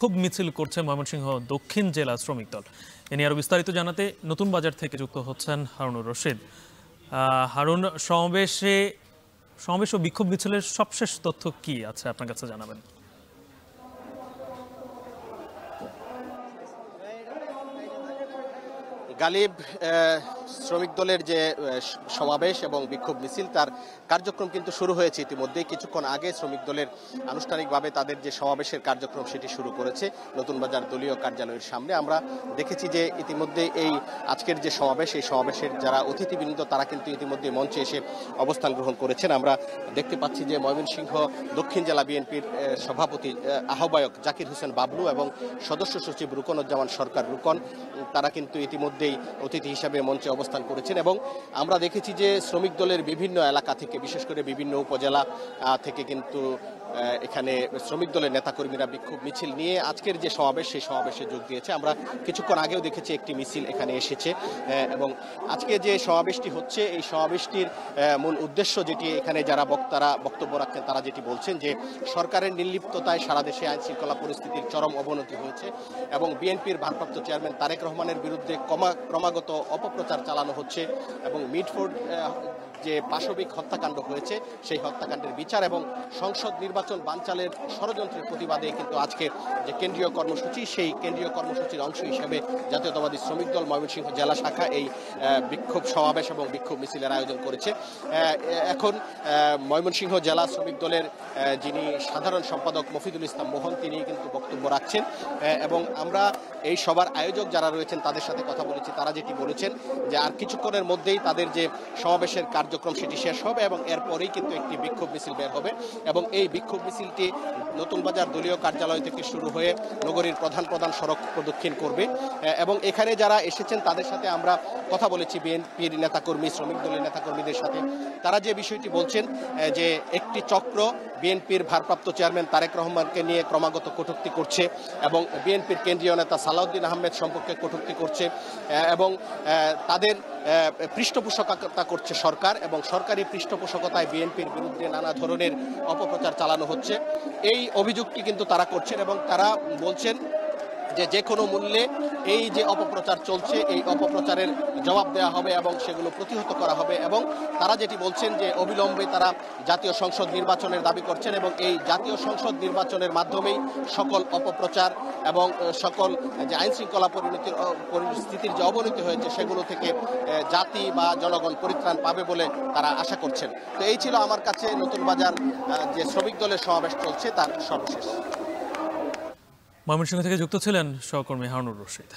খুব মিছিল করছে ময়মনসিংহ দক্ষিণ জেলা শ্রমিক দল। এ নিয়ে আরো বিস্তারিত জানাতে নতুন বাজার থেকে যুক্ত হচ্ছেন হারুনুর রশিদ। হারুন, সমাবেশ ও বিক্ষোভ মিছিলের সবশেষ তথ্য কি আছে আপনার কাছে জানাবেন? গালিব, শ্রমিক দলের যে সমাবেশ এবং বিক্ষোভ মিছিল তার কার্যক্রম কিন্তু শুরু হয়েছে ইতিমধ্যে। কিছুক্ষণ আগে শ্রমিক দলের আনুষ্ঠানিকভাবে তাদের যে সমাবেশের কার্যক্রম সেটি শুরু করেছে নতুন বাজার দলীয় কার্যালয়ের সামনে। আমরা দেখেছি যে ইতিমধ্যে এই আজকের যে সমাবেশ, এই সমাবেশের যারা অতিথিবৃন্দ তারা কিন্তু ইতিমধ্যে মঞ্চে এসে অবস্থান গ্রহণ করেছেন। আমরা দেখতে পাচ্ছি যে ময়মনসিংহ দক্ষিণ জেলা বিএনপির সভাপতি আহ্বায়ক জাকির হোসেন বাবলু এবং সদস্য সচিব রুকনুজ্জামান সরকার রুকন, তারা কিন্তু ইতিমধ্যেই অতিথি হিসাবে মঞ্চে অবস্থান করেছেন। এবং আমরা দেখেছি যে শ্রমিক দলের বিভিন্ন এলাকা থেকে, বিশেষ করে বিভিন্ন উপজেলা থেকে কিন্তু এখানে শ্রমিক দলের নেতাকর্মীরা বিক্ষোভ মিছিল নিয়ে আজকের যে সমাবেশ সেই সমাবেশে যোগ দিয়েছে। আমরা কিছুক্ষণ আগেও দেখেছি একটি মিছিল এখানে এসেছে এবং আজকে যে সমাবেশটি হচ্ছে এই সমাবেশটির মূল উদ্দেশ্য যেটি, এখানে যারা বক্তারা বক্তব্য রাখছেন তারা যেটি বলছেন যে সরকারের নির্লিপ্ততায় সারা দেশে আইন শৃঙ্খলা পরিস্থিতির চরম অবনতি হয়েছে এবং বিএনপির ভারপ্রাপ্ত চেয়ারম্যান তারেক রহমানের বিরুদ্ধে ক্রমাগত অপপ্রচার চালানো হচ্ছে এবং মিটফোর্ড যে পাশবিক হত্যাকাণ্ড হয়েছে সেই হত্যাকাণ্ডের বিচার এবং সংসদ নির্বাচন বানচালের ষড়যন্ত্রের প্রতিবাদে কিন্তু আজকে যে কেন্দ্রীয় কর্মসূচি, সেই কেন্দ্রীয় কর্মসূচির অংশ হিসেবে জাতীয়তাবাদী শ্রমিক দল ময়মনসিংহ জেলা শাখা এই বিক্ষোভ সমাবেশ এবং বিক্ষোভ মিছিলের আয়োজন করেছে। এখন ময়মনসিংহ জেলা শ্রমিক দলের যিনি সাধারণ সম্পাদক মফিদুল ইসলাম মোহন, তিনি কিন্তু বক্তব্য রাখছেন এবং আমরা এই সবার আয়োজক যারা রয়েছেন তাদের সাথে কথা বলেছি। তারা যেটি বলেছেন যে আর কিছুক্ষণের মধ্যেই তাদের যে সমাবেশের কার্যক্রম সেটি শেষ হবে এবং এরপরেই কিন্তু একটি বিক্ষোভ মিছিল বের হবে এবং এই বিক্ষোভ মিছিলটি নতুন বাজার দলীয় কার্যালয় থেকে শুরু হয়ে নগরীর প্রধান প্রধান সড়ক প্রদক্ষিণ করবে এবং এখানে যারা এসেছেন তাদের সাথে আমরা কথা বলেছি, বিএনপির নেতাকর্মী, শ্রমিক দলের নেতাকর্মীদের সাথে। তারা যে বিষয়টি বলছেন যে একটি চক্র বিএনপির ভারপ্রাপ্ত চেয়ারম্যান তারেক রহমানকে নিয়ে ক্রমাগত কটূক্তি করছে এবং বিএনপির কেন্দ্রীয় নেতা সালাউদ্দিন আহমেদ সম্পর্কে কটূক্তি করছে এবং তাদের পৃষ্ঠপোষকতা করছে সরকার এবং সরকারি পৃষ্ঠপোষকতায় বিএনপির বিরুদ্ধে নানা ধরনের অপপ্রচার চালানো হচ্ছে। এই অভিযোগটি কিন্তু তারা করছেন এবং তারা বলছেন যে কোনো মূল্যে এই যে অপপ্রচার চলছে এই অপপ্রচারের জবাব দেওয়া হবে এবং সেগুলো প্রতিহত করা হবে এবং তারা যেটি বলছেন যে অবিলম্বে তারা জাতীয় সংসদ নির্বাচনের দাবি করছেন এবং এই জাতীয় সংসদ নির্বাচনের মাধ্যমেই সকল অপপ্রচার এবং সকল যে আইন শৃঙ্খলা পরিস্থিতির যে অবনতি হয়েছে সেগুলো থেকে জাতি বা জনগণ পরিত্রাণ পাবে বলে তারা আশা করছেন। তো এই ছিল আমার কাছে নতুন বাজার যে শ্রমিক দলের সমাবেশ চলছে তার সর্বশেষ। ময়মনসিংহ থেকে যুক্ত ছিলেন সহকর্মী হারুনুর রশিদ।